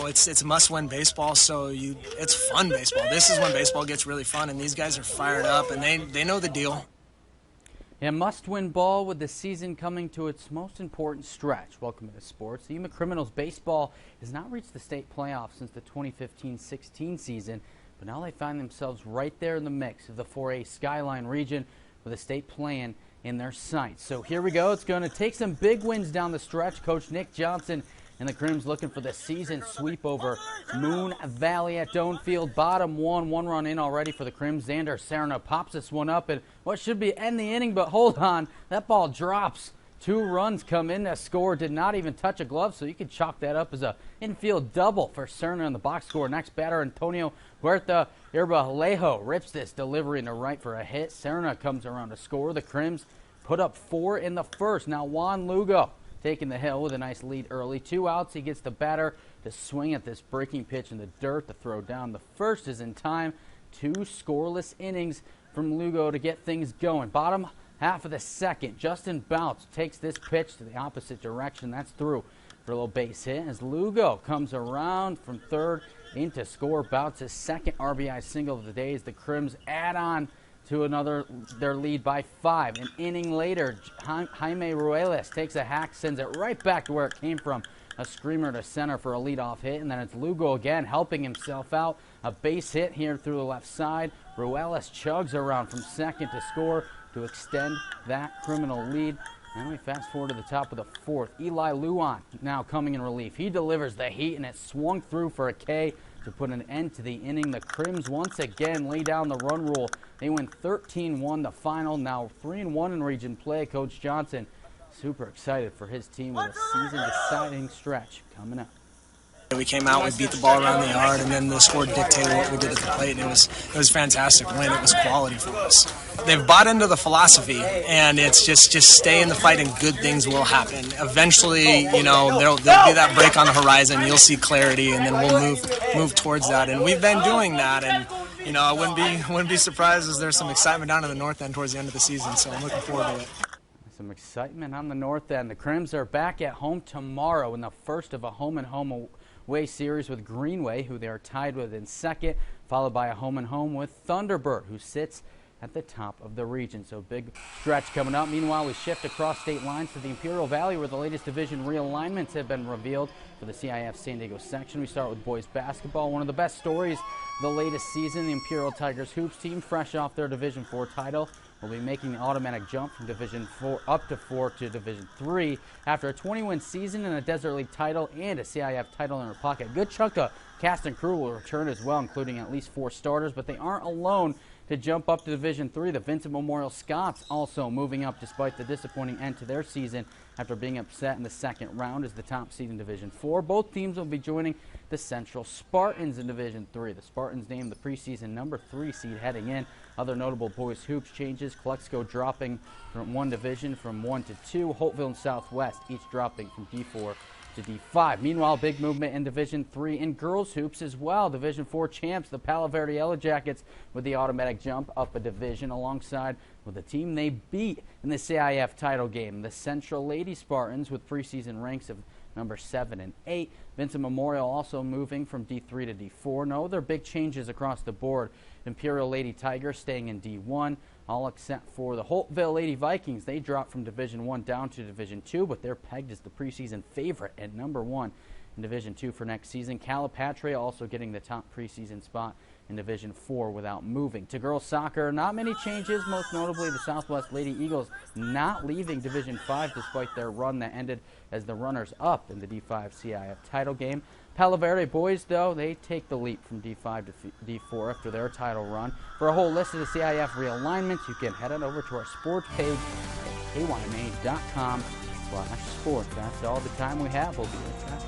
It's must-win baseball, so it's fun baseball. This is when baseball gets really fun, and these guys are fired up, and they know the deal. Yeah, must-win ball with the season coming to its most important stretch. Welcome to sports. The Yuma Criminals baseball has not reached the state playoffs since the 2015-16 season, but now they find themselves right there in the mix of the 4A Skyline region with a state plan in their sights. So here we go. It's going to take some big wins down the stretch. Coach Nick Johnson and the Crims looking for the season sweep over Moon Valley at Doanfield. Bottom one run in already for the Crims. Xander Serna pops this one up, and what should be end the inning, but hold on, that ball drops. 2 runs come in. That score did not even touch a glove, so you can chalk that up as a infield double for Serna in the box score. Next batter, Antonio Huerta Irbalejo rips this delivery in the right for a hit. Serna comes around to score. The Crims put up 4 in the first. Now Juan Lugo taking the hill with a nice lead early. 2 outs. He gets the batter to swing at this breaking pitch in the dirt. The throw down. The first is in time. 2 scoreless innings from Lugo to get things going. Bottom half of the second, Justin Bounce takes this pitch to the opposite direction. That's through for a little base hit as Lugo comes around from third in to score. Bounce's second RBI single of the day as the Crims add on to their lead by 5. An inning later, Jaime Ruelas takes a hack, sends it right back to where it came from. A screamer to center for a leadoff hit, and then it's Lugo again helping himself out. A base hit here through the left side. Ruelas chugs around from second to score to extend that Criminal lead. And we fast forward to the top of the 4th. Eli Luan now coming in relief. He delivers the heat, and it swung through for a K to put an end to the inning. The Crims once again lay down the run rule. They win 13-1 the final. Now 3-1 in region play. Coach Johnson super excited for his team with a season-deciding stretch coming up. We came out, we beat the ball around the yard, and then the score dictated what we did at the plate, and it was fantastic win. It was quality for us. They've bought into the philosophy, and it's just stay in the fight and good things will happen. Eventually, there'll be that break on the horizon. You'll see clarity, and then we'll move towards that. And we've been doing that, and I wouldn't be surprised as there's some excitement down in the north end towards the end of the season. So I'm looking forward to it. Some excitement on the north end. The Crims are back at home tomorrow in the first of a home-and-home away series with Greenway, who they are tied with in second, followed by a home-and-home with Thunderbird, who sits at the top of the region. So big stretch coming up. Meanwhile, we shift across state lines to the Imperial Valley, where the latest division realignments have been revealed for the CIF San Diego section. We start with boys basketball. One of the best stories of the latest season, the Imperial Tigers hoops team, fresh off their Division 4 title, will be making the automatic jump from Division 4 up to 4 to Division 3 after a 20-win season and a Desert League title and a CIF title in her pocket. A good chunk of cast and crew will return as well, including at least 4 starters, but they aren't alone to jump up to Division 3. The Vincent Memorial Scots also moving up despite the disappointing end to their season after being upset in the second round as the top seed in Division 4. Both teams will be joining the Central Spartans in Division 3. The Spartans named the preseason number 3 seed heading in. Other notable boys hoops changes: Calexico dropping from 1 division from 1 to 2. Holtville and Southwest each dropping from D4 to D5. Meanwhile, big movement in Division 3 in girls hoops as well. Division 4 champs, the Palo Verde Yellow Jackets, with the automatic jump up a division alongside with the team they beat in the CIF title game, the Central Lady Spartans, with preseason ranks of number 7 and 8. Vincent Memorial also moving from D3 to D4. No other big changes across the board. Imperial Lady Tigers staying in D1, all except for the Holtville Lady Vikings. They dropped from Division 1 down to Division 2, but they're pegged as the preseason favorite at number 1 in Division 2 for next season. Calipatria also getting the top preseason spot in Division 4 without moving. To girls soccer, not many changes, most notably the Southwest Lady Eagles not leaving Division 5 despite their run that ended as the runners-up in the D5 CIF title game. Palo Verde boys, though, they take the leap from D5 to D4 after their title run. For a whole list of the CIF realignments, you can head on over to our sports page at kyma.com/sports. That's all the time we have. We'll be right back.